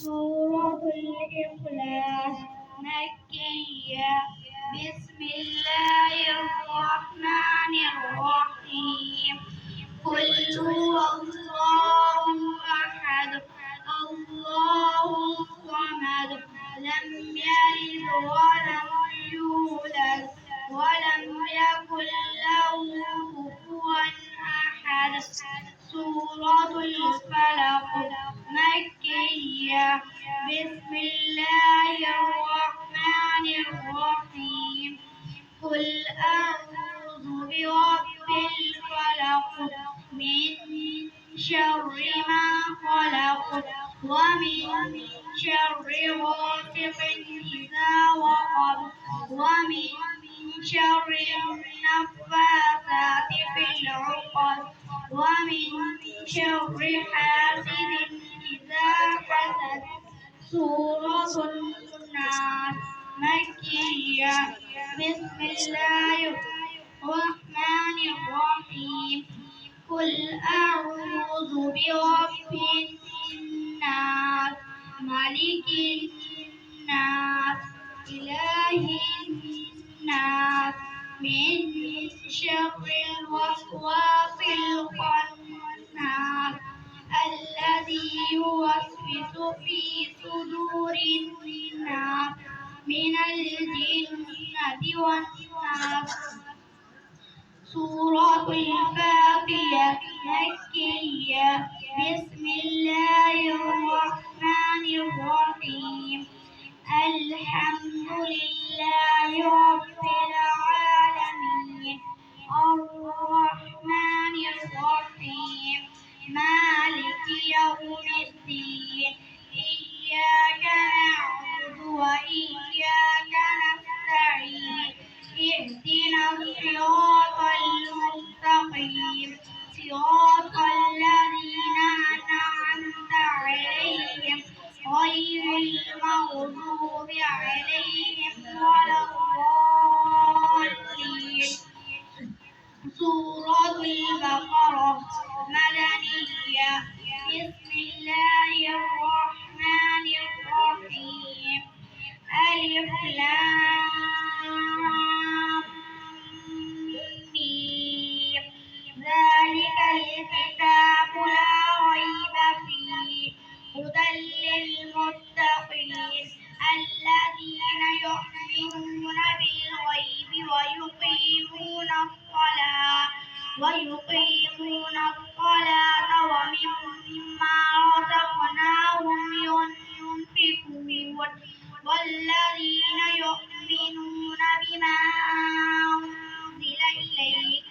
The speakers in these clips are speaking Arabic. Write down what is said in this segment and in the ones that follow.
سورة الإخلاص مكية. بسم الله الرحمن الرحيم. قل هو الله أحد الله الصمد لم يلد ولم يولد ولم يكن له كفوا أحد. سورة الفلق مكية. بسم الله الرحمن الرحيم. قل أعوذ برب الفلق من شر ما خلق ومن شر غاسق إذا وقب ومن شر النفاثات في العقد ومن شر حاسد إذا حسد. سورة الناس مكية. بسم الله الرحمن الرحيم. قل أعوذ برب الناس ملك الناس إله الناس من شر الوسواس الخناس الذي يوسوس في صدور الناس من الجنة والناس. سورة الفاتحة مكية. بسم الله الرحمن الرحيم. الحمد لله رب العالمين الرحمن الرحيم مالك يوم الدين. إياك نعبد وإياك نستعين. اهدنا الصراط المستقيم صراط الذين أنعمت عليهم غير المغضوب عليهم ولا الضالين. سورة البقرة مدنية. بسم الله الرحمن الرحيم. ألف لام ميم. ذلك الكتاب لا ريب فيه هدى للمتقين الذين يؤمنون بالغيب ويقيمون الصلاة ومما رزقناهم ينفقون والذين يؤمنون بما أنزل إليك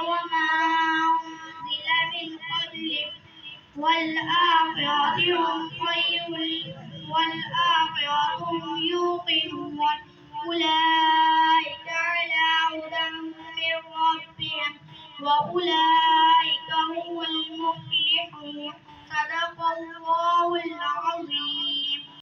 وما أنزل من قبلك والآخرة هم يوقنون أولئك على هدى من ربهم وأولئك هم المفلحون. صدق الله العظيم.